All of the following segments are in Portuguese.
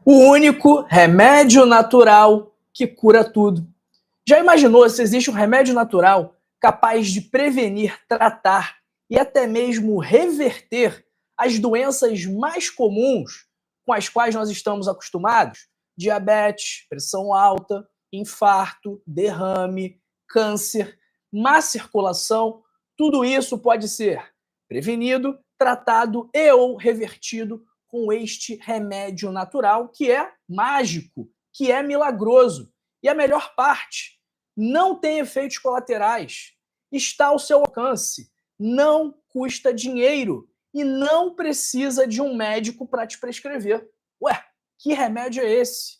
O único remédio natural que cura tudo. Já imaginou se existe um remédio natural capaz de prevenir, tratar e até mesmo reverter as doenças mais comuns com as quais nós estamos acostumados? Diabetes, pressão alta, infarto, derrame, câncer, má circulação, tudo isso pode ser prevenido, tratado e ou revertido com este remédio natural que é mágico, que é milagroso. E a melhor parte, não tem efeitos colaterais, está ao seu alcance, não custa dinheiro e não precisa de um médico para te prescrever. Ué, que remédio é esse?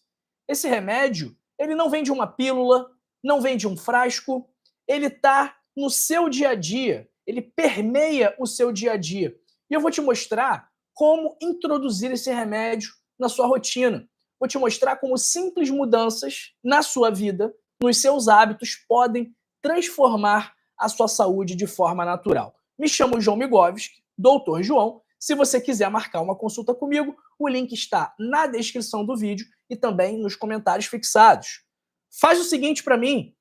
Esse remédio, ele não vem de uma pílula, não vem de um frasco, ele está no seu dia a dia, ele permeia o seu dia a dia. E eu vou te mostrar como introduzir esse remédio na sua rotina. Vou te mostrar como simples mudanças na sua vida, nos seus hábitos, podem transformar a sua saúde de forma natural. Me chamo João Migovski, Doutor João. Se você quiser marcar uma consulta comigo, o link está na descrição do vídeo e também nos comentários fixados. Faz o seguinte para mim,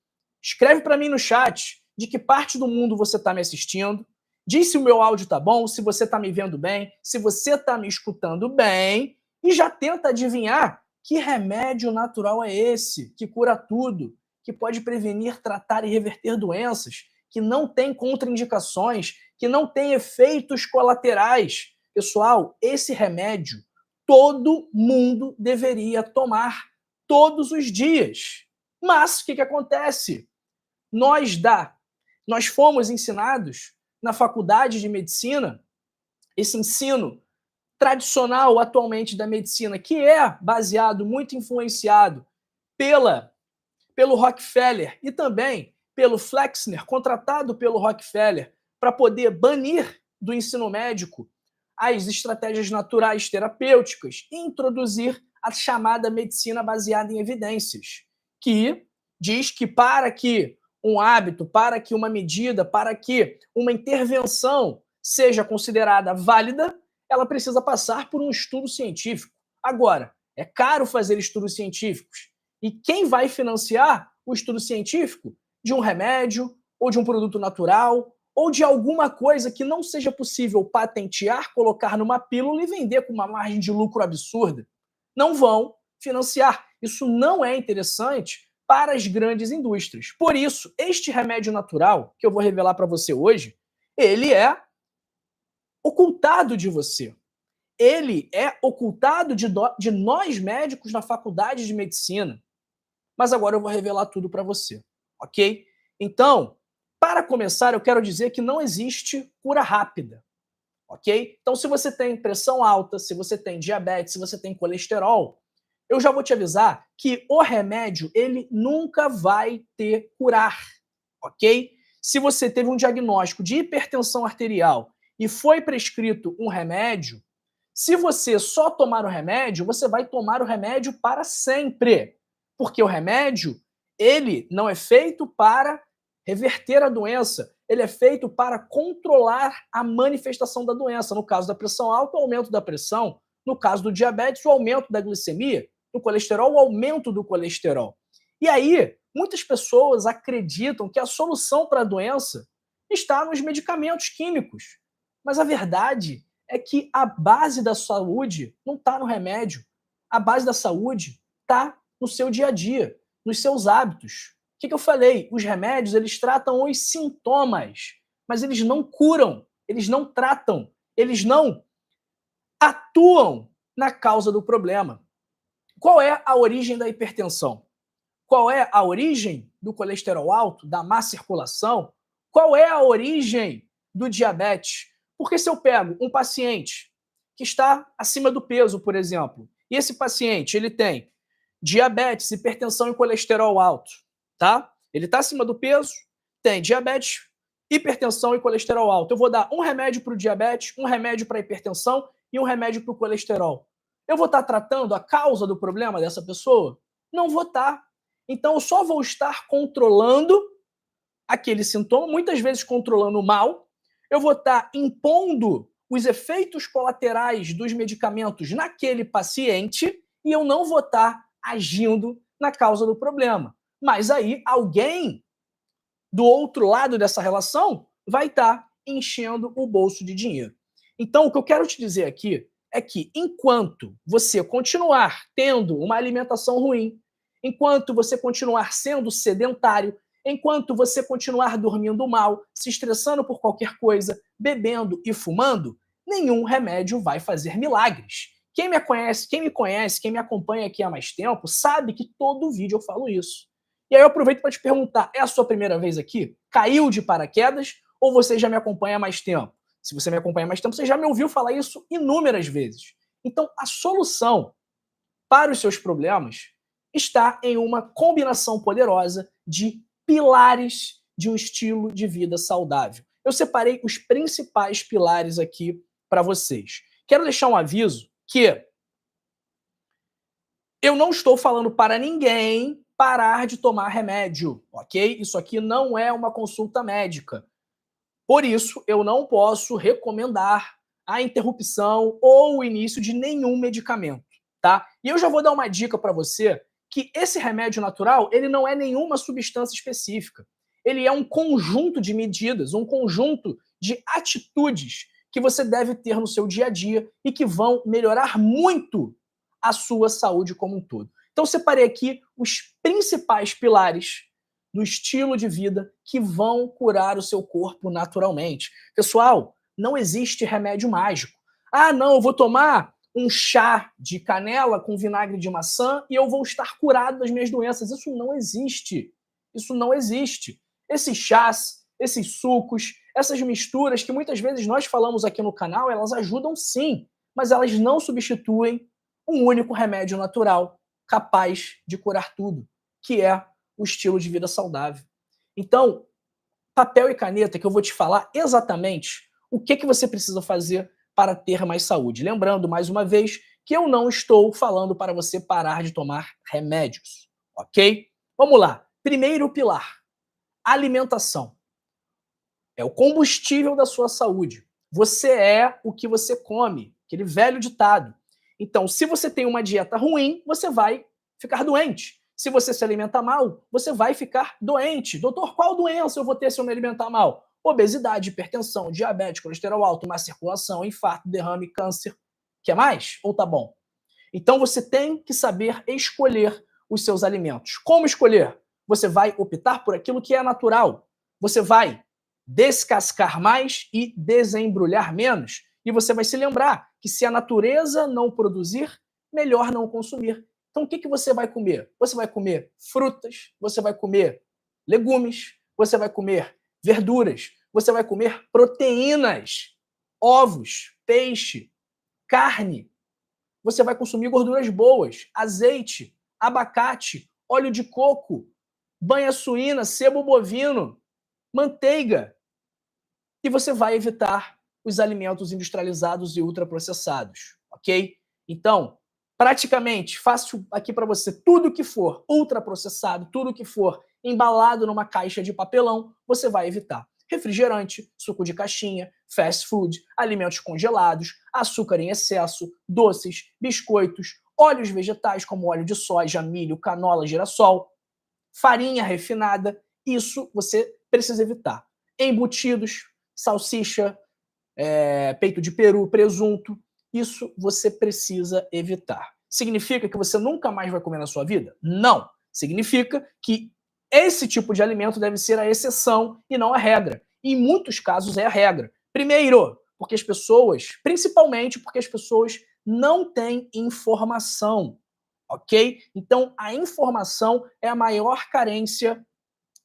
escreve para mim no chat de que parte do mundo você está me assistindo, diz se o meu áudio tá bom, se você tá me vendo bem, se você tá me escutando bem, e já tenta adivinhar que remédio natural é esse, que cura tudo, que pode prevenir, tratar e reverter doenças, que não tem contraindicações, que não tem efeitos colaterais. Pessoal, esse remédio todo mundo deveria tomar todos os dias. Mas o que acontece? Nós fomos ensinados na faculdade de medicina, esse ensino tradicional atualmente da medicina, que é baseado, muito influenciado pelo Rockefeller e também pelo Flexner, contratado pelo Rockefeller para poder banir do ensino médico as estratégias naturais terapêuticas e introduzir a chamada medicina baseada em evidências, que diz que para que um hábito, para que uma medida, para que uma intervenção seja considerada válida, ela precisa passar por um estudo científico. Agora, é caro fazer estudos científicos. E quem vai financiar o estudo científico de um remédio, ou de um produto natural, ou de alguma coisa que não seja possível patentear, colocar numa pílula e vender com uma margem de lucro absurda? Não vão financiar. Isso não é interessante para as grandes indústrias. Por isso, este remédio natural que eu vou revelar para você hoje, ele é ocultado de você. Ele é ocultado de nós médicos na faculdade de medicina. Mas agora eu vou revelar tudo para você, ok? Então, para começar, eu quero dizer que não existe cura rápida, ok? Então, se você tem pressão alta, se você tem diabetes, se você tem colesterol, eu já vou te avisar que o remédio, ele nunca vai te curar, ok? Se você teve um diagnóstico de hipertensão arterial e foi prescrito um remédio, se você só tomar o remédio, você vai tomar o remédio para sempre. Porque o remédio, ele não é feito para reverter a doença, ele é feito para controlar a manifestação da doença. No caso da pressão alta, o aumento da pressão. No caso do diabetes, o aumento da glicemia. No colesterol, o aumento do colesterol. E aí, muitas pessoas acreditam que a solução para a doença está nos medicamentos químicos. Mas a verdade é que a base da saúde não está no remédio. A base da saúde está no seu dia a dia, nos seus hábitos. O que eu falei? Os remédios, eles tratam os sintomas, mas eles não curam, eles não tratam, eles não atuam na causa do problema. Qual é a origem da hipertensão? Qual é a origem do colesterol alto, da má circulação? Qual é a origem do diabetes? Porque se eu pego um paciente que está acima do peso, por exemplo, e esse paciente ele tem diabetes, hipertensão e colesterol alto, tá? Ele está acima do peso, tem diabetes, hipertensão e colesterol alto. Eu vou dar um remédio para o diabetes, um remédio para a hipertensão e um remédio para o colesterol. Eu vou estar tratando a causa do problema dessa pessoa? Não vou estar. Então, eu só vou estar controlando aquele sintoma, muitas vezes controlando mal. Eu vou estar impondo os efeitos colaterais dos medicamentos naquele paciente e eu não vou estar agindo na causa do problema. Mas aí alguém do outro lado dessa relação vai estar enchendo o bolso de dinheiro. Então, o que eu quero te dizer aqui é que enquanto você continuar tendo uma alimentação ruim, enquanto você continuar sendo sedentário, enquanto você continuar dormindo mal, se estressando por qualquer coisa, bebendo e fumando, nenhum remédio vai fazer milagres. Quem me acompanha aqui há mais tempo, sabe que todo vídeo eu falo isso. E aí eu aproveito para te perguntar, é a sua primeira vez aqui? Caiu de paraquedas ou você já me acompanha há mais tempo? Se você me acompanha há mais tempo, você já me ouviu falar isso inúmeras vezes. Então, a solução para os seus problemas está em uma combinação poderosa de pilares de um estilo de vida saudável. Eu separei os principais pilares aqui para vocês. Quero deixar um aviso que eu não estou falando para ninguém parar de tomar remédio, ok? Isso aqui não é uma consulta médica. Por isso, eu não posso recomendar a interrupção ou o início de nenhum medicamento, tá? E eu já vou dar uma dica para você que esse remédio natural, ele não é nenhuma substância específica. Ele é um conjunto de medidas, um conjunto de atitudes que você deve ter no seu dia a dia e que vão melhorar muito a sua saúde como um todo. Então, separei aqui os principais pilares do estilo de vida que vão curar o seu corpo naturalmente. Pessoal, não existe remédio mágico. Ah, não, eu vou tomar um chá de canela com vinagre de maçã e eu vou estar curado das minhas doenças. Isso não existe. Isso não existe. Esses chás, esses sucos, essas misturas que muitas vezes nós falamos aqui no canal, elas ajudam sim, mas elas não substituem um único remédio natural capaz de curar tudo, que é o estilo de vida saudável. Então, papel e caneta que eu vou te falar exatamente o que você precisa fazer para ter mais saúde. Lembrando, mais uma vez, que eu não estou falando para você parar de tomar remédios, ok? Vamos lá. Primeiro pilar, alimentação. É o combustível da sua saúde. Você é o que você come, aquele velho ditado. Então, se você tem uma dieta ruim, você vai ficar doente. Se você se alimenta mal, você vai ficar doente. Doutor, qual doença eu vou ter se eu me alimentar mal? Obesidade, hipertensão, diabetes, colesterol alto, má circulação, infarto, derrame, câncer. Quer mais? Ou tá bom? Então você tem que saber escolher os seus alimentos. Como escolher? Você vai optar por aquilo que é natural. Você vai descascar mais e desembrulhar menos. E você vai se lembrar que se a natureza não produzir, melhor não consumir. Então, o que você vai comer? Você vai comer frutas, você vai comer legumes, você vai comer verduras, você vai comer proteínas, ovos, peixe, carne. Você vai consumir gorduras boas, azeite, abacate, óleo de coco, banha suína, sebo bovino, manteiga. E você vai evitar os alimentos industrializados e ultraprocessados, ok? Então, praticamente, faço aqui para você tudo que for ultraprocessado, tudo que for embalado numa caixa de papelão, você vai evitar. Refrigerante, suco de caixinha, fast food, alimentos congelados, açúcar em excesso, doces, biscoitos, óleos vegetais como óleo de soja, milho, canola, girassol, farinha refinada, isso você precisa evitar. Embutidos, salsicha, peito de peru, presunto, isso você precisa evitar. Significa que você nunca mais vai comer na sua vida? Não. Significa que esse tipo de alimento deve ser a exceção e não a regra. E em muitos casos é a regra. Primeiro, porque as pessoas, principalmente porque as pessoas não têm informação, ok? Então, a informação é a maior carência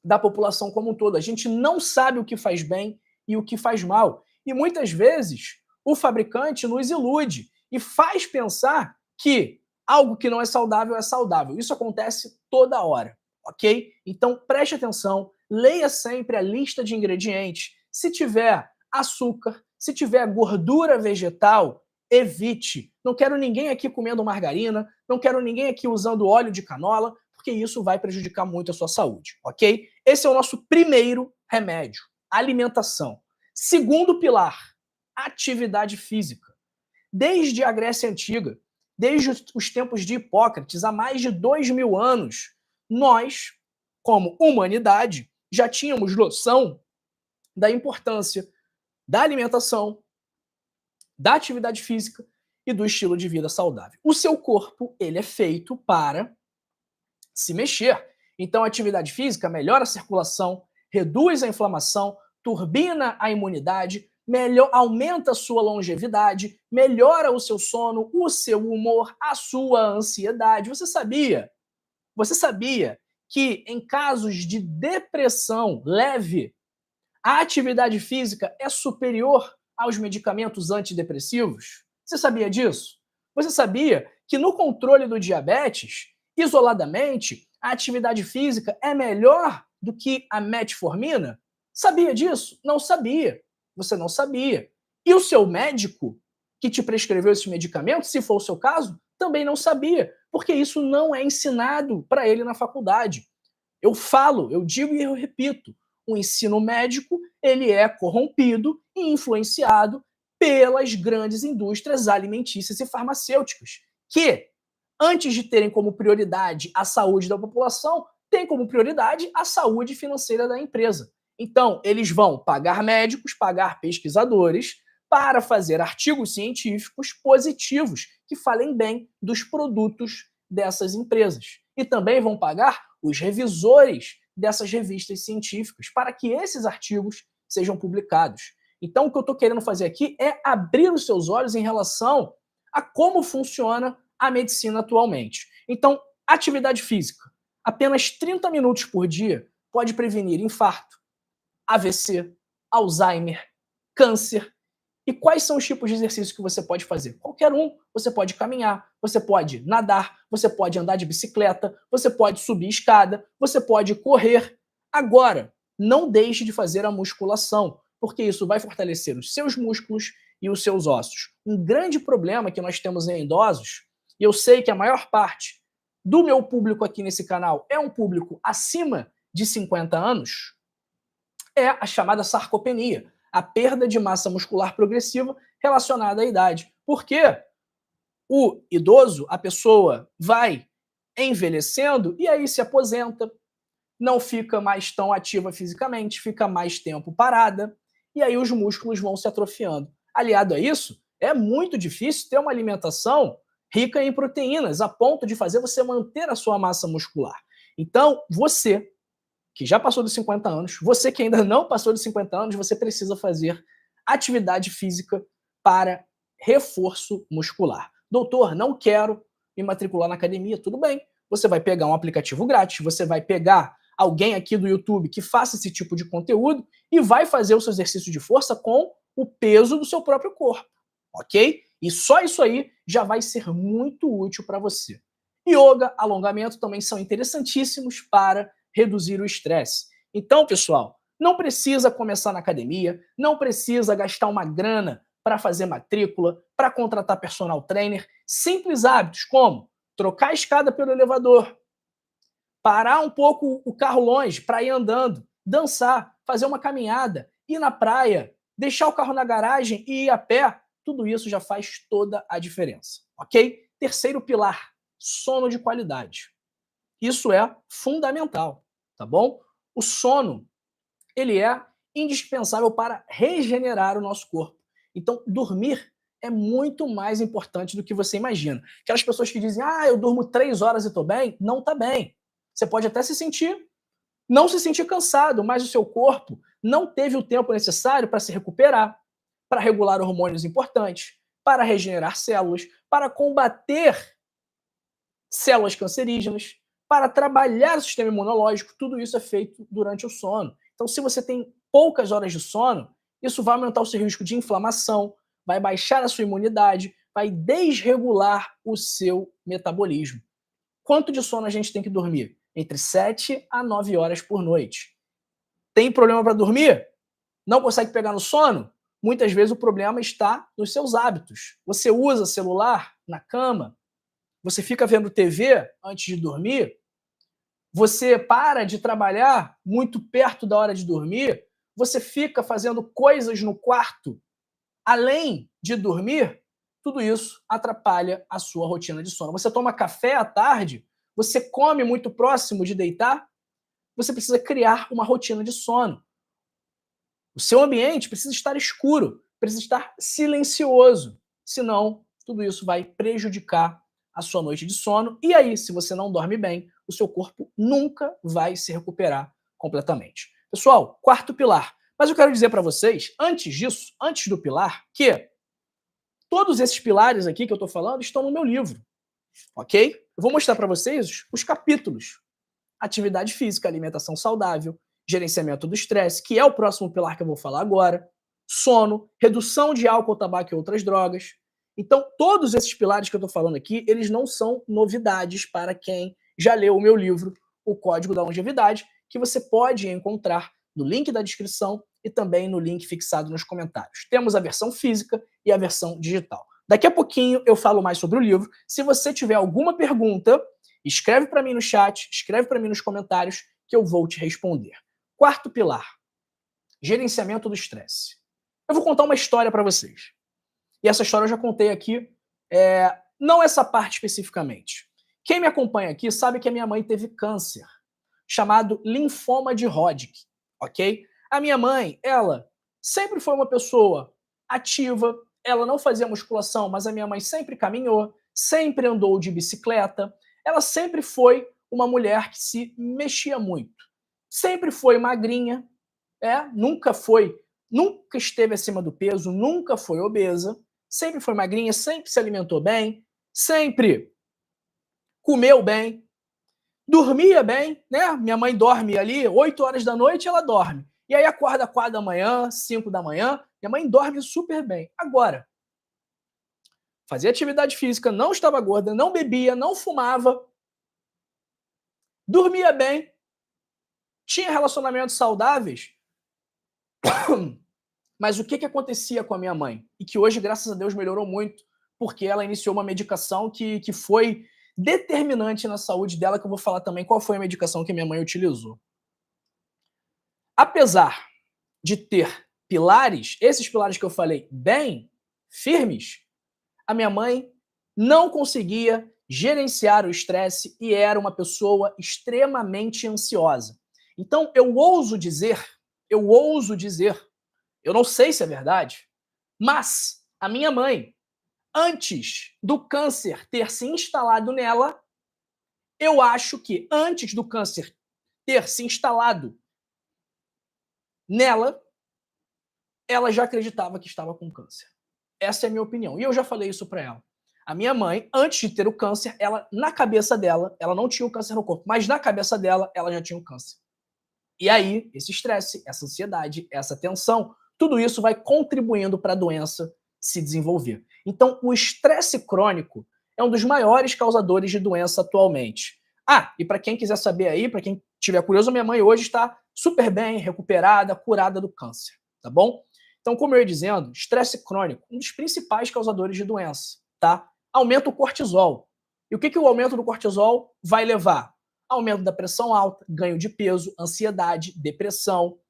da população como um todo. A gente não sabe o que faz bem e o que faz mal. E muitas vezes o fabricante nos ilude e faz pensar que algo que não é saudável é saudável. Isso acontece toda hora, ok? Então preste atenção, leia sempre a lista de ingredientes. Se tiver açúcar, se tiver gordura vegetal, evite. Não quero ninguém aqui comendo margarina, não quero ninguém aqui usando óleo de canola, porque isso vai prejudicar muito a sua saúde, ok? Esse é o nosso primeiro remédio, alimentação. Segundo pilar, atividade física. Desde a Grécia Antiga, Desde os tempos de Hipócrates, há mais de 2000 anos, nós, como humanidade, já tínhamos noção da importância da alimentação, da atividade física e do estilo de vida saudável. O seu corpo, ele é feito para se mexer. Então, a atividade física melhora a circulação, reduz a inflamação, turbina a imunidade, aumenta a sua longevidade, melhora o seu sono, o seu humor, a sua ansiedade. Você sabia? Você sabia que em casos de depressão leve, a atividade física é superior aos medicamentos antidepressivos? Você sabia disso? Você sabia que no controle do diabetes, isoladamente, a atividade física é melhor do que a metformina? Sabia disso? Não sabia. Você não sabia. E o seu médico que te prescreveu esses medicamentos, se for o seu caso, também não sabia, porque isso não é ensinado para ele na faculdade. Eu falo, eu digo e eu repito, o ensino médico, ele é corrompido e influenciado pelas grandes indústrias alimentícias e farmacêuticas, que, antes de terem como prioridade a saúde da população, têm como prioridade a saúde financeira da empresa. Então, eles vão pagar médicos, pagar pesquisadores para fazer artigos científicos positivos que falem bem dos produtos dessas empresas. E também vão pagar os revisores dessas revistas científicas para que esses artigos sejam publicados. Então, o que eu estou querendo fazer aqui é abrir os seus olhos em relação a como funciona a medicina atualmente. Então, atividade física. Apenas 30 minutos por dia pode prevenir infarto, AVC, Alzheimer, câncer. E quais são os tipos de exercícios que você pode fazer? Qualquer um. Você pode caminhar, você pode nadar, você pode andar de bicicleta, você pode subir escada, você pode correr. Agora, não deixe de fazer a musculação, porque isso vai fortalecer os seus músculos e os seus ossos. Um grande problema que nós temos em idosos, e eu sei que a maior parte do meu público aqui nesse canal é um público acima de 50 anos, é a chamada sarcopenia, a perda de massa muscular progressiva relacionada à idade. Por quê? O idoso, a pessoa vai envelhecendo e aí se aposenta, não fica mais tão ativa fisicamente, fica mais tempo parada, e aí os músculos vão se atrofiando. Aliado a isso, é muito difícil ter uma alimentação rica em proteínas, a ponto de fazer você manter a sua massa muscular. Então, você que já passou dos 50 anos, você que ainda não passou dos 50 anos, você precisa fazer atividade física para reforço muscular. Doutor, não quero me matricular na academia. Tudo bem, você vai pegar um aplicativo grátis, você vai pegar alguém aqui do YouTube que faça esse tipo de conteúdo e vai fazer o seu exercício de força com o peso do seu próprio corpo, ok? E só isso aí já vai ser muito útil para você. Yoga, alongamento também são interessantíssimos para reduzir o estresse. Então, pessoal, não precisa começar na academia, não precisa gastar uma grana para fazer matrícula, para contratar personal trainer. Simples hábitos como trocar a escada pelo elevador, parar um pouco o carro longe para ir andando, dançar, fazer uma caminhada, ir na praia, deixar o carro na garagem e ir a pé, tudo isso já faz toda a diferença, ok? Terceiro pilar, sono de qualidade. Isso é fundamental, tá bom? O sono, ele é indispensável para regenerar o nosso corpo. Então, dormir é muito mais importante do que você imagina. Aquelas pessoas que dizem, eu durmo 3 horas e estou bem, não está bem. Você pode até não se sentir cansado, mas o seu corpo não teve o tempo necessário para se recuperar, para regular hormônios importantes, para regenerar células, para combater células cancerígenas, para trabalhar o sistema imunológico. Tudo isso é feito durante o sono. Então, se você tem poucas horas de sono, isso vai aumentar o seu risco de inflamação, vai baixar a sua imunidade, vai desregular o seu metabolismo. Quanto de sono a gente tem que dormir? Entre 7 a 9 horas por noite. Tem problema para dormir? Não consegue pegar no sono? Muitas vezes o problema está nos seus hábitos. Você usa celular na cama? Você fica vendo TV antes de dormir? Você para de trabalhar muito perto da hora de dormir? Você fica fazendo coisas no quarto além de dormir? tudo isso atrapalha a sua rotina de sono. Você toma café à tarde, você come muito próximo de deitar, você precisa criar uma rotina de sono. O seu ambiente precisa estar escuro, precisa estar silencioso, senão tudo isso vai prejudicar a sua noite de sono. E aí, se você não dorme bem, o seu corpo nunca vai se recuperar completamente. Pessoal, quarto pilar. Mas eu quero dizer para vocês, antes disso, antes do pilar, que todos esses pilares aqui que eu estou falando estão no meu livro, ok? Eu vou mostrar para vocês os capítulos. Atividade física, alimentação saudável, gerenciamento do estresse, que é o próximo pilar que eu vou falar agora, sono, redução de álcool, tabaco e outras drogas. Então, todos esses pilares que eu estou falando aqui, eles não são novidades para quem já leu o meu livro, O Código da Longevidade, que você pode encontrar no link da descrição e também no link fixado nos comentários. Temos a versão física e a versão digital. Daqui a pouquinho eu falo mais sobre o livro. Se você tiver alguma pergunta, escreve para mim no chat, escreve para mim nos comentários que eu vou te responder. Quarto pilar, gerenciamento do estresse. Eu vou contar uma história para vocês. E essa história eu já contei aqui, não essa parte especificamente. Quem me acompanha aqui sabe que a minha mãe teve câncer, chamado linfoma de Hodgkin, ok? A minha mãe, ela sempre foi uma pessoa ativa, ela não fazia musculação, mas a minha mãe sempre caminhou, sempre andou de bicicleta, ela sempre foi uma mulher que se mexia muito. Sempre foi magrinha, nunca esteve acima do peso, nunca foi obesa, sempre foi magrinha, sempre se alimentou bem, sempre comeu bem, dormia bem, né? Minha mãe dorme ali 8 horas da noite, ela dorme. E aí acorda 4 da manhã, 5 da manhã, minha mãe dorme super bem. Agora, fazia atividade física, não estava gorda, não bebia, não fumava, dormia bem, tinha relacionamentos saudáveis. Mas o que acontecia com a minha mãe? E que hoje, graças a Deus, melhorou muito, porque ela iniciou uma medicação que foi determinante na saúde dela, que eu vou falar também qual foi a medicação que minha mãe utilizou. Apesar de ter pilares, esses pilares que eu falei, bem firmes, a minha mãe não conseguia gerenciar o estresse e era uma pessoa extremamente ansiosa. Então, eu ouso dizer, eu não sei se é verdade, mas a minha mãe, antes do câncer ter se instalado nela, eu acho que antes do câncer ter se instalado nela, ela já acreditava que estava com câncer. Essa é a minha opinião. E eu já falei isso para ela. A minha mãe, antes de ter o câncer, ela, na cabeça dela, ela não tinha o câncer no corpo, mas na cabeça dela, ela já tinha o câncer. E aí, esse estresse, essa ansiedade, essa tensão, tudo isso vai contribuindo para a doença se desenvolver. Então, o estresse crônico é um dos maiores causadores de doença atualmente. E para quem quiser saber aí, para quem tiver curioso, minha mãe hoje está super bem, recuperada, curada do câncer, tá bom? Então, como eu ia dizendo, estresse crônico, um dos principais causadores de doença, tá? Aumenta o cortisol. E o que o aumento do cortisol vai levar? Aumento da pressão alta, ganho de peso, ansiedade, depressão,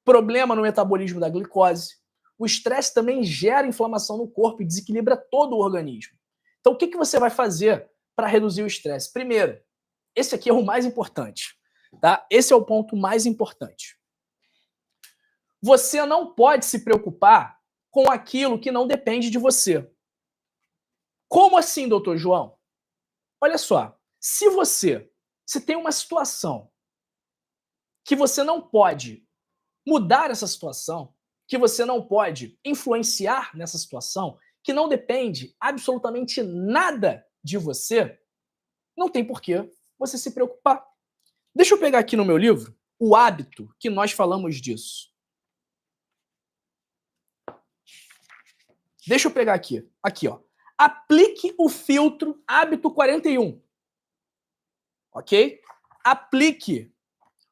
problema no metabolismo da glicose. O estresse também gera inflamação no corpo e desequilibra todo o organismo. Então, o que você vai fazer para reduzir o estresse? Primeiro, esse aqui é o mais importante, tá? Esse é o ponto mais importante. Você não pode se preocupar com aquilo que não depende de você. Como assim, doutor João? Olha só, se tem uma situação que você não pode mudar essa situação, que você não pode influenciar nessa situação, que não depende absolutamente nada de você, não tem por que você se preocupar. Deixa eu pegar aqui no meu livro O Hábito, que nós falamos disso. Deixa eu pegar aqui. Aqui, ó. Aplique o filtro Hábito 41. Ok? Aplique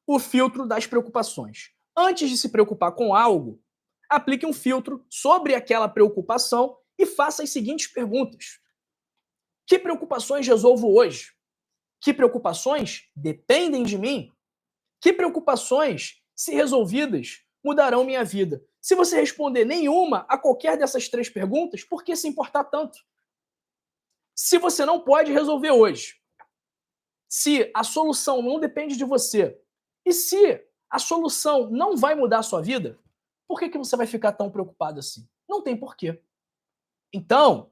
o filtro das preocupações. Antes de se preocupar com algo, aplique um filtro sobre aquela preocupação e faça as seguintes perguntas. Que preocupações resolvo hoje? Que preocupações dependem de mim? Que preocupações, se resolvidas, mudarão minha vida? Se você responder nenhuma a qualquer dessas 3 perguntas, por que se importar tanto? Se você não pode resolver hoje, se a solução não depende de você, e se a solução não vai mudar a sua vida, por que você vai ficar tão preocupado assim? Não tem porquê. Então,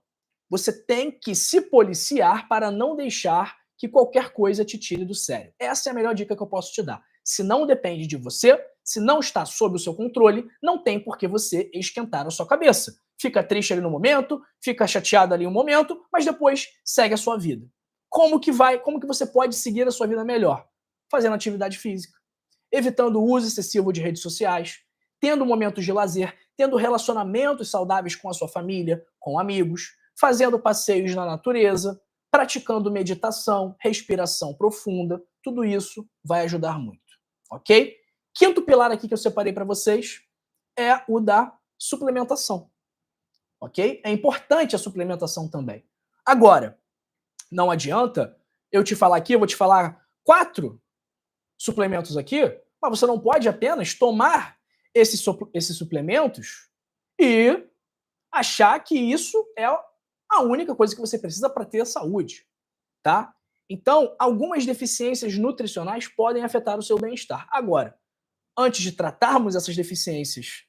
você tem que se policiar para não deixar que qualquer coisa te tire do sério. Essa é a melhor dica que eu posso te dar. Se não depende de você, se não está sob o seu controle, não tem por que você esquentar a sua cabeça. Fica triste ali no momento, fica chateado ali um momento, mas depois segue a sua vida. Como que você pode seguir a sua vida melhor? Fazendo atividade física, evitando o uso excessivo de redes sociais, tendo momentos de lazer, tendo relacionamentos saudáveis com a sua família, com amigos, fazendo passeios na natureza, praticando meditação, respiração profunda, tudo isso vai ajudar muito, ok? Quinto pilar aqui que eu separei para vocês é o da suplementação, ok? É importante a suplementação também. Agora, não adianta eu te falar aqui, eu vou te falar 4 suplementos aqui, mas você não pode apenas tomar esses suplementos e achar que isso é a única coisa que você precisa para ter saúde, tá? Então, algumas deficiências nutricionais podem afetar o seu bem-estar. Agora, antes de tratarmos essas deficiências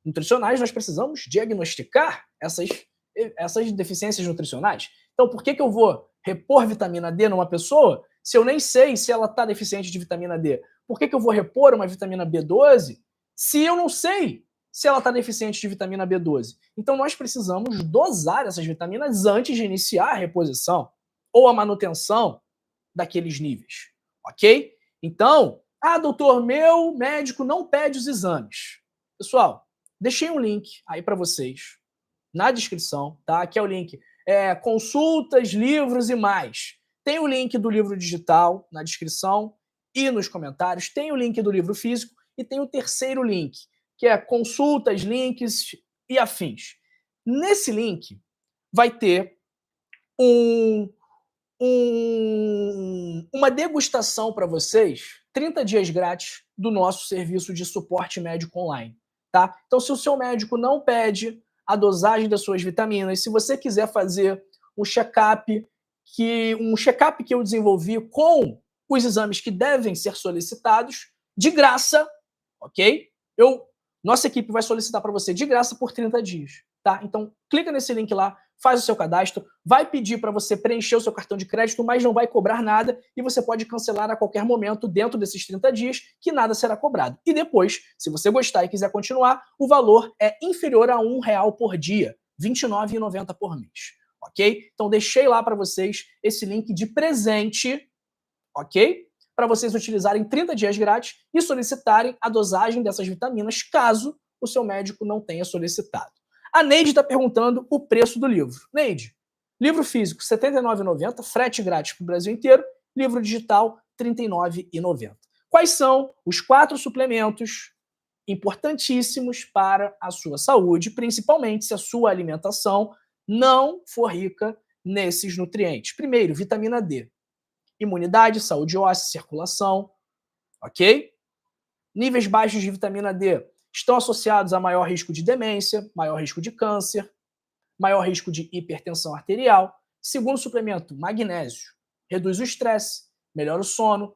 nutricionais, nós precisamos diagnosticar essas deficiências nutricionais. Então, por que eu vou repor vitamina D numa pessoa se eu nem sei se ela está deficiente de vitamina D? Por que eu vou repor uma vitamina B12 se eu não sei se ela está deficiente de vitamina B12? Então, nós precisamos dosar essas vitaminas antes de iniciar a reposição ou a manutenção daqueles níveis, ok? Então, doutor, meu médico não pede os exames. Pessoal, deixei um link aí para vocês na descrição, tá? Aqui é o link. Consultas, livros e mais. Tem o link do livro digital na descrição e nos comentários. Tem o link do livro físico e tem o terceiro link, que é consultas, links e afins. Nesse link vai ter uma degustação para vocês, 30 dias grátis do nosso serviço de suporte médico online, tá? Então, se o seu médico não pede a dosagem das suas vitaminas, se você quiser fazer um check-up que eu desenvolvi com os exames que devem ser solicitados, de graça, ok? Nossa equipe vai solicitar para você de graça por 30 dias, tá? Então, clica nesse link lá, faz o seu cadastro, vai pedir para você preencher o seu cartão de crédito, mas não vai cobrar nada e você pode cancelar a qualquer momento dentro desses 30 dias, que nada será cobrado. E depois, se você gostar e quiser continuar, o valor é inferior a R$1 por dia, R$ 29,90 por mês, ok? Então deixei lá para vocês esse link de presente, ok? Para vocês utilizarem 30 dias grátis e solicitarem a dosagem dessas vitaminas, caso o seu médico não tenha solicitado. A Neide está perguntando o preço do livro. Neide, livro físico R$ 79,90, frete grátis para o Brasil inteiro, livro digital R$ 39,90. Quais são os 4 suplementos importantíssimos para a sua saúde, principalmente se a sua alimentação não for rica nesses nutrientes? Primeiro, vitamina D. Imunidade, saúde óssea, circulação, ok? Níveis baixos de vitamina D estão associados a maior risco de demência, maior risco de câncer, maior risco de hipertensão arterial. Segundo suplemento, magnésio. Reduz o estresse, melhora o sono,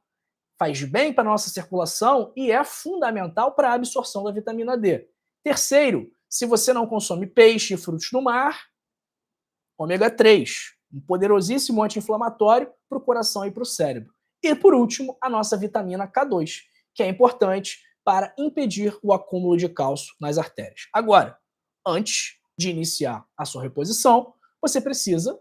faz bem para a nossa circulação e é fundamental para a absorção da vitamina D. Terceiro, se você não consome peixe e frutos do mar, ômega 3, um poderosíssimo anti-inflamatório para o coração e para o cérebro. E, por último, a nossa vitamina K2, que é importante para impedir o acúmulo de cálcio nas artérias. Agora, antes de iniciar a sua reposição, você precisa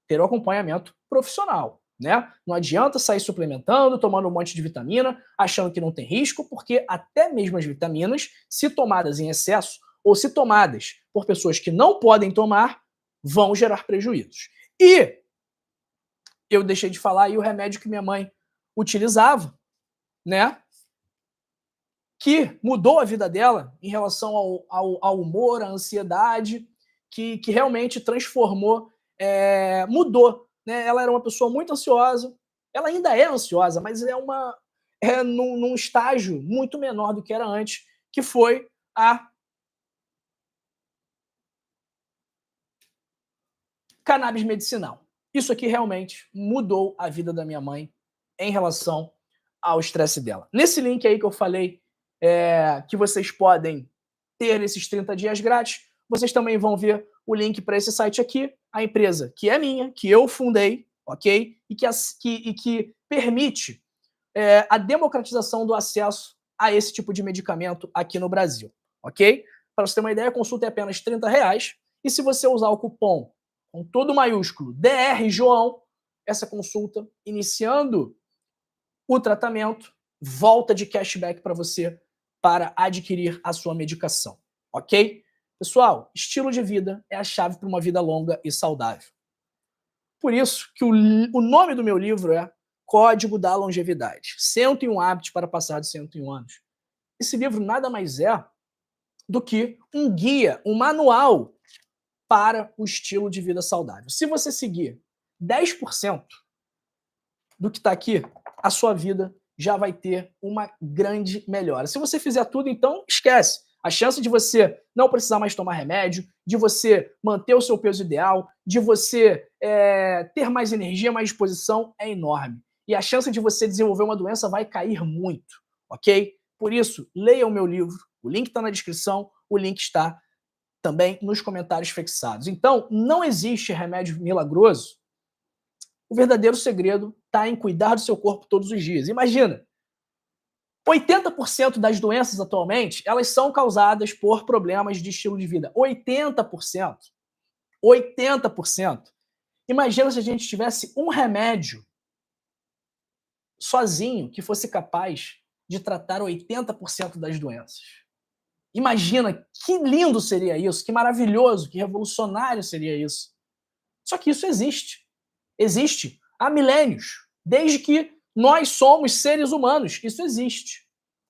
ter o acompanhamento profissional, né? Não adianta sair suplementando, tomando um monte de vitamina, achando que não tem risco, porque até mesmo as vitaminas, se tomadas em excesso ou se tomadas por pessoas que não podem tomar, vão gerar prejuízos. E eu deixei de falar aí o remédio que minha mãe utilizava, né? Que mudou a vida dela em relação ao humor, à ansiedade, que realmente transformou, mudou. Né? Ela era uma pessoa muito ansiosa, ela ainda é ansiosa, mas num estágio muito menor do que era antes, que foi a cannabis medicinal. Isso aqui realmente mudou a vida da minha mãe em relação ao estresse dela. Nesse link aí que eu falei, que vocês podem ter esses 30 dias grátis, vocês também vão ver o link para esse site aqui, a empresa que é minha, que eu fundei, ok? E que permite a democratização do acesso a esse tipo de medicamento aqui no Brasil, ok? Para você ter uma ideia, a consulta é apenas R$30, e se você usar o cupom com tudo maiúsculo, DR João, essa consulta, iniciando o tratamento, volta de cashback para você para adquirir a sua medicação, ok? Pessoal, estilo de vida é a chave para uma vida longa e saudável. Por isso que o nome do meu livro é Código da Longevidade, 101 hábitos para passar de 101 anos. Esse livro nada mais é do que um guia, um manual para o estilo de vida saudável. Se você seguir 10% do que está aqui, a sua vida já vai ter uma grande melhora. Se você fizer tudo, então esquece. A chance de você não precisar mais tomar remédio, de você manter o seu peso ideal, de você ter mais energia, mais disposição, é enorme. E a chance de você desenvolver uma doença vai cair muito, ok? Por isso, leia o meu livro, o link está na descrição, o link está também nos comentários fixados. Então, não existe remédio milagroso. O verdadeiro segredo está em cuidar do seu corpo todos os dias. Imagina, 80% das doenças atualmente, elas são causadas por problemas de estilo de vida. 80%. 80%. Imagina se a gente tivesse um remédio sozinho que fosse capaz de tratar 80% das doenças. Imagina que lindo seria isso, que maravilhoso, que revolucionário seria isso. Só que isso existe. Existe há milênios, desde que nós somos seres humanos. Isso existe.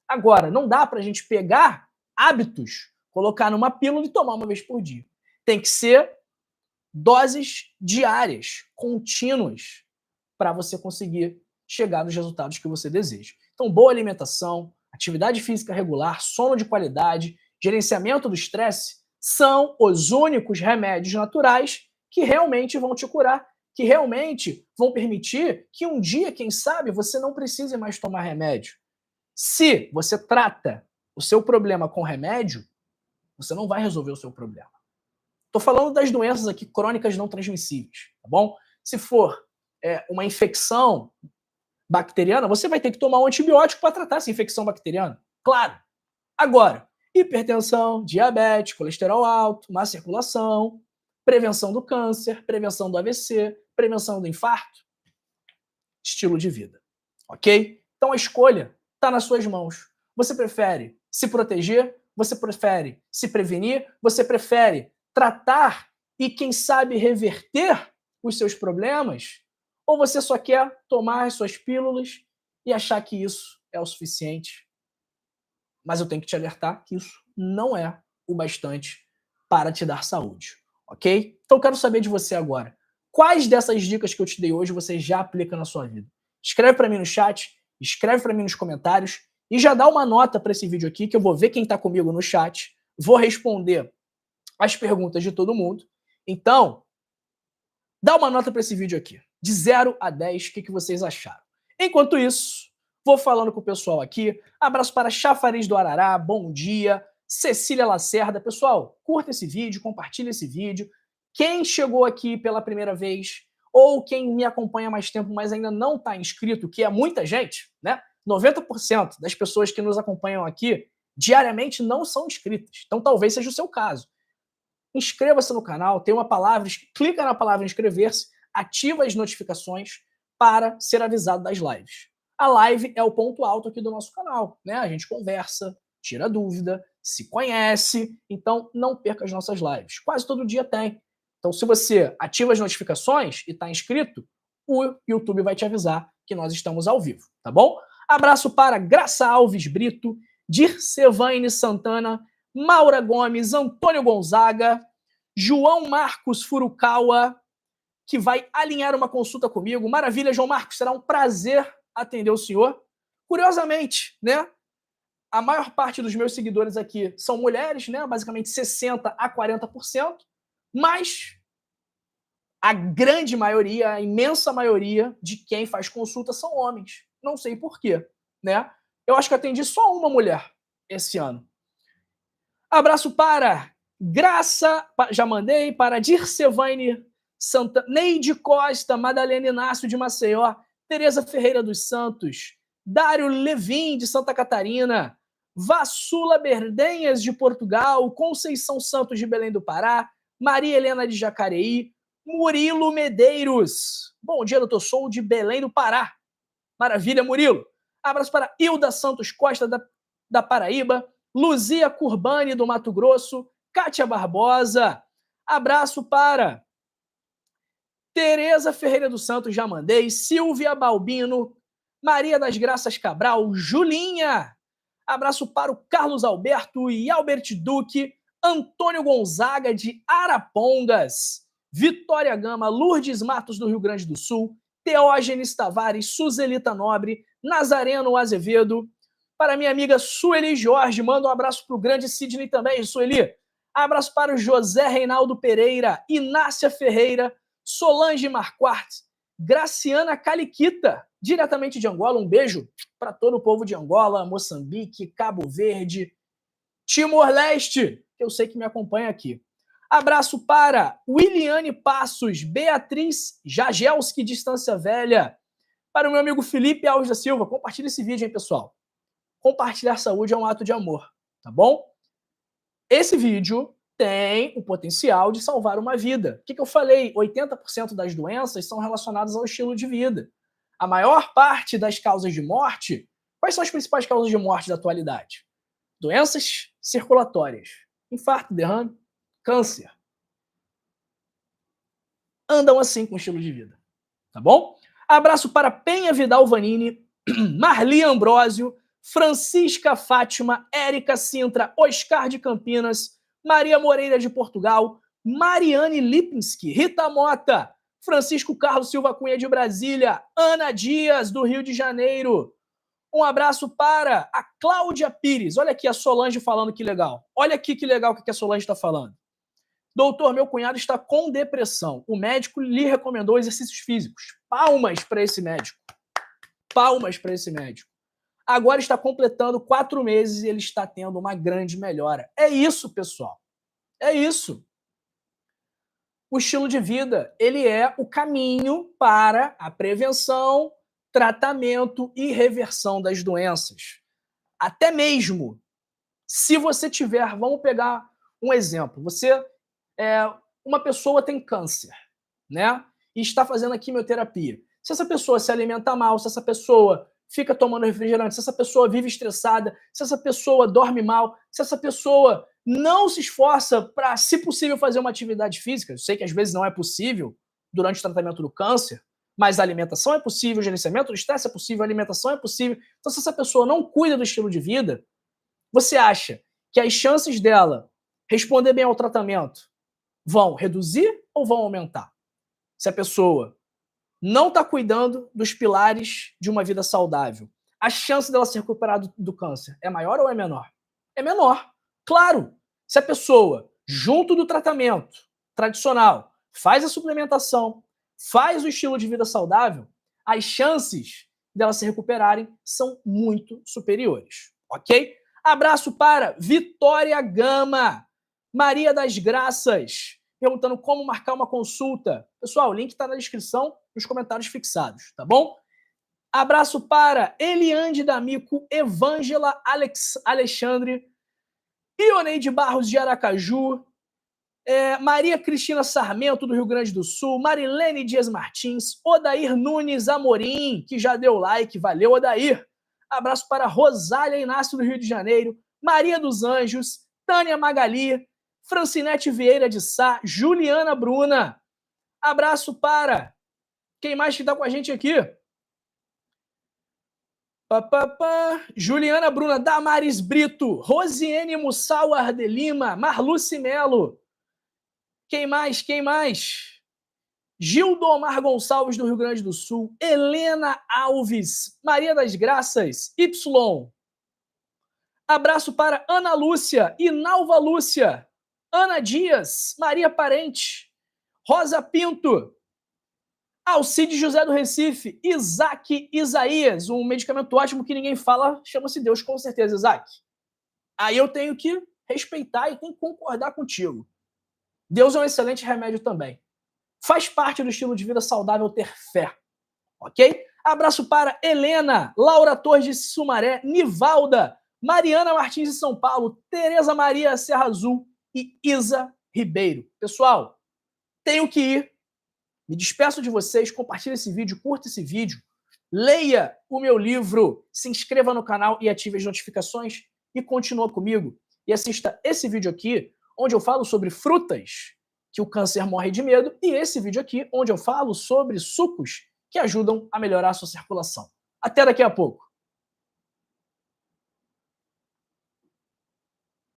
Agora, não dá para a gente pegar hábitos, colocar numa pílula e tomar uma vez por dia. Tem que ser doses diárias, contínuas, para você conseguir chegar nos resultados que você deseja. Então, boa alimentação, atividade física regular, sono de qualidade, gerenciamento do estresse são os únicos remédios naturais que realmente vão te curar, que realmente vão permitir que um dia, quem sabe, você não precise mais tomar remédio. Se você trata o seu problema com remédio, você não vai resolver o seu problema. Estou falando das doenças aqui crônicas não transmissíveis, tá bom? Se for uma infecção bacteriana, você vai ter que tomar um antibiótico para tratar essa infecção bacteriana. Claro. Agora, hipertensão, diabetes, colesterol alto, má circulação, prevenção do câncer, prevenção do AVC, prevenção do infarto, estilo de vida, ok? Então a escolha está nas suas mãos. Você prefere se proteger? Você prefere se prevenir? Você prefere tratar e, quem sabe, reverter os seus problemas? Ou você só quer tomar as suas pílulas e achar que isso é o suficiente? Mas eu tenho que te alertar que isso não é o bastante para te dar saúde, ok? Então eu quero saber de você agora. Quais dessas dicas que eu te dei hoje você já aplica na sua vida? Escreve para mim no chat, escreve para mim nos comentários e já dá uma nota para esse vídeo aqui, que eu vou ver quem está comigo no chat, vou responder as perguntas de todo mundo. Então, dá uma nota para esse vídeo aqui, de 0 a 10, o que vocês acharam. Enquanto isso, vou falando com o pessoal aqui. Abraço para Chafariz do Arará, bom dia. Cecília Lacerda. Pessoal, curta esse vídeo, compartilha esse vídeo. Quem chegou aqui pela primeira vez, ou quem me acompanha há mais tempo, mas ainda não está inscrito, que é muita gente, né? 90% das pessoas que nos acompanham aqui diariamente não são inscritas. Então talvez seja o seu caso. Inscreva-se no canal, tem uma palavra, clica na palavra inscrever-se, ativa as notificações para ser avisado das lives. A live é o ponto alto aqui do nosso canal, né? A gente conversa, tira dúvida, se conhece, então não perca as nossas lives. Quase todo dia tem. Então, se você ativa as notificações e está inscrito, o YouTube vai te avisar que nós estamos ao vivo, tá bom? Abraço para Graça Alves Brito, Dircevaine Santana, Maura Gomes, Antônio Gonzaga, João Marcos Furukawa, que vai alinhar uma consulta comigo. Maravilha, João Marcos, será um prazer atender o senhor. Curiosamente, né? A maior parte dos meus seguidores aqui são mulheres, né? Basicamente 60% a 40%, mas a grande maioria, a imensa maioria de quem faz consulta são homens. Não sei por quê, né? Eu acho que atendi só uma mulher esse ano. Abraço para Graça, já mandei, para Dircevane Santa, Neide Costa, Madalena Inácio de Maceió, Tereza Ferreira dos Santos, Dário Levin de Santa Catarina, Vassula Berdenhas de Portugal, Conceição Santos de Belém do Pará, Maria Helena de Jacareí, Murilo Medeiros. Bom dia, doutor. Sou de Belém do Pará. Maravilha, Murilo. Abraço para Hilda Santos Costa, da Paraíba, Luzia Curbani, do Mato Grosso, Kátia Barbosa. Abraço para Tereza Ferreira dos Santos, já mandei, Silvia Balbino, Maria das Graças Cabral, Julinha. Abraço para o Carlos Alberto e Albert Duque, Antônio Gonzaga, de Arapongas, Vitória Gama, Lourdes Matos, do Rio Grande do Sul, Teógenes Tavares, Suzelita Nobre, Nazareno Azevedo. Para minha amiga Sueli Jorge, manda um abraço para o grande Sidney também, Sueli. Abraço para o José Reinaldo Pereira, Inácia Ferreira, Solange Marquardt, Graciana Caliquita, diretamente de Angola. Um beijo para todo o povo de Angola, Moçambique, Cabo Verde, Timor-Leste, que eu sei que me acompanha aqui. Abraço para Williane Passos, Beatriz Jagelski, Distância Velha. Para o meu amigo Felipe Alves da Silva. Compartilha esse vídeo, hein, pessoal? Compartilhar saúde é um ato de amor, tá bom? Esse vídeo tem o potencial de salvar uma vida. O que eu falei? 80% das doenças são relacionadas ao estilo de vida. A maior parte das causas de morte, quais são as principais causas de morte da atualidade? Doenças circulatórias, infarto, derrame, câncer. Andam assim com o estilo de vida, tá bom? Abraço para Penha Vidal Vanini, Marli Ambrósio, Francisca Fátima, Érica Sintra, Oscar de Campinas, Maria Moreira de Portugal, Mariane Lipinski, Rita Mota, Francisco Carlos Silva Cunha de Brasília, Ana Dias, do Rio de Janeiro. Um abraço para a Cláudia Pires. Olha aqui a Solange falando, que legal. Olha aqui que legal o que a Solange está falando. Doutor, meu cunhado está com depressão. O médico lhe recomendou exercícios físicos. Palmas para esse médico. Palmas para esse médico. Agora está completando 4 meses e ele está tendo uma grande melhora. É isso, pessoal. É isso. O estilo de vida, ele é o caminho para a prevenção, tratamento e reversão das doenças. Até mesmo se você tiver, vamos pegar um exemplo, uma pessoa tem câncer, né? E está fazendo a quimioterapia. Se essa pessoa se alimenta mal, se essa pessoa fica tomando refrigerante, se essa pessoa vive estressada, se essa pessoa dorme mal, se essa pessoa não se esforça para, se possível, fazer uma atividade física, eu sei que às vezes não é possível durante o tratamento do câncer, mas a alimentação é possível, o gerenciamento do estresse é possível, a alimentação é possível. Então, se essa pessoa não cuida do estilo de vida, você acha que as chances dela responder bem ao tratamento vão reduzir ou vão aumentar? Se a pessoa não está cuidando dos pilares de uma vida saudável, a chance dela se recuperar do câncer é maior ou é menor? É menor. Claro, se a pessoa, junto do tratamento tradicional, faz a suplementação, faz o estilo de vida saudável, as chances dela se recuperarem são muito superiores, ok? Abraço para Vitória Gama, Maria das Graças, perguntando como marcar uma consulta. Pessoal, o link está na descrição, nos comentários fixados, tá bom? Abraço para Eliande D'Amico, Evângela Alexandre, Ioneide Barros de Aracaju, Maria Cristina Sarmento, do Rio Grande do Sul, Marilene Dias Martins, Odair Nunes Amorim, que já deu like, valeu, Odair. Abraço para Rosália Inácio, do Rio de Janeiro, Maria dos Anjos, Tânia Magali, Francinete Vieira de Sá, Juliana Bruna. Abraço para quem mais que está com a gente aqui? Juliana Bruna, Damares Brito, Rosiane Mussauar de Lima, Marluce Melo. Quem mais? Quem mais? Gildomar Gonçalves, do Rio Grande do Sul, Helena Alves, Maria das Graças, Y. Abraço para Ana Lúcia, Inalva Lúcia, Ana Dias, Maria Parente, Rosa Pinto. Alcide José do Recife. Isaac Isaías. Um medicamento ótimo que ninguém fala, chama-se Deus, com certeza, Isaac. Aí eu tenho que respeitar e tenho que concordar contigo. Deus é um excelente remédio também. Faz parte do estilo de vida saudável ter fé. Ok? Abraço para Helena, Laura Torres de Sumaré, Nivalda, Mariana Martins de São Paulo, Tereza Maria Serra Azul e Isa Ribeiro. Pessoal, tenho que ir. Me despeço de vocês, compartilhe esse vídeo, curta esse vídeo, leia o meu livro, se inscreva no canal e ative as notificações e continua comigo. E assista esse vídeo aqui, onde eu falo sobre frutas que o câncer morre de medo, e esse vídeo aqui, onde eu falo sobre sucos que ajudam a melhorar a sua circulação. Até daqui a pouco.